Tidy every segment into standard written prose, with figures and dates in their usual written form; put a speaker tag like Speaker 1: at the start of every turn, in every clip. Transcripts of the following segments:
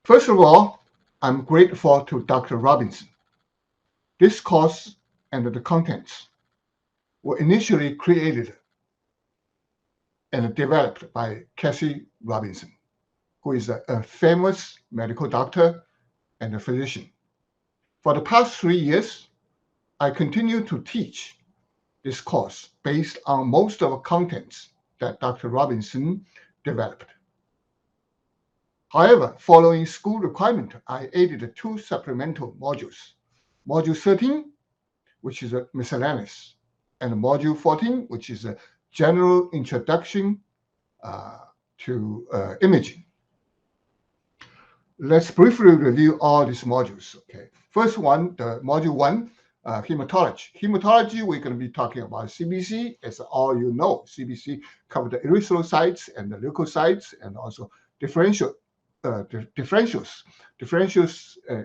Speaker 1: First of all, I'm grateful to Dr. Robinson. This course and the contents were initially created and developed by Cassie Robinson, who is a famous medical doctor and a physician. For the past 3 years, I continue to teach this course based on most of the contents that Dr. Robinson developed. However, following school requirement, I added 2 supplemental modules. Module 13, which is a miscellaneous, and Module 14, which is a general introduction to imaging. Let's briefly review all these modules. Okay, first one, the Module 1, hematology. Hematology, we're going to be talking about CBC. As all you know, CBC covers the erythrocytes and the leukocytes, and also differentials,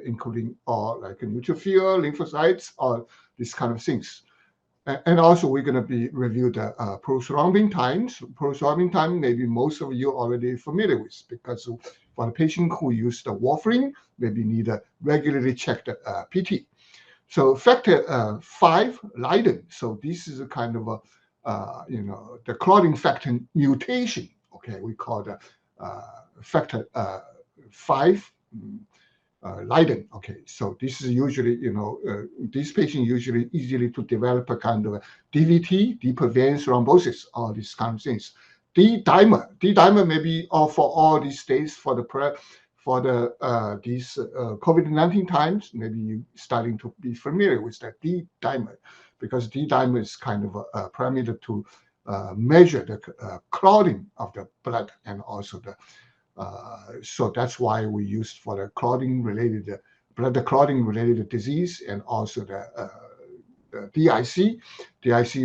Speaker 1: including all like neutrophil, lymphocytes, all these kind of things. And also, we're going to be review the prothrombin times. Prothrombin time, maybe most of you already familiar with, because for the patient who use the warfarin, maybe need a regularly checked PT. So factor 5 Leiden. So this is a kind of a the clotting factor mutation. Okay, we call the factor 5 Leiden. Okay, so this is usually, this patient usually easily to develop a kind of a DVT, deeper venous thrombosis, all these kind of things. D-dimer maybe for all these days for the these COVID-19 times, maybe you starting to be familiar with that D-dimer, because D-dimer is kind of a parameter to measure the clotting of the blood, and also the so that's why we use for the blood clotting related disease, and also the DIC,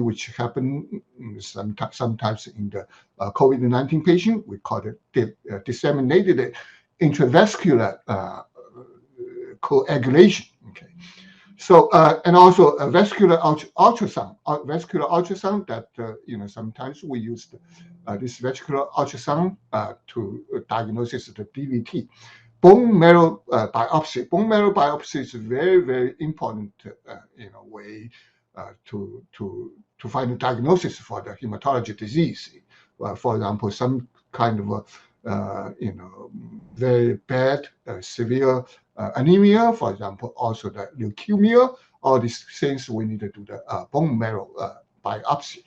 Speaker 1: which happen sometimes in the COVID-19 patient. We call it disseminated intravascular coagulation. Okay, so and also a vascular ultrasound, that sometimes we use this vascular ultrasound to diagnose the DVT. Bone marrow biopsy. Bone marrow biopsy is a very, very important way to find a diagnosis for the hematology disease. For example, some kind of very bad severe anemia, for example, also the leukemia. All these things we need to do the bone marrow biopsy.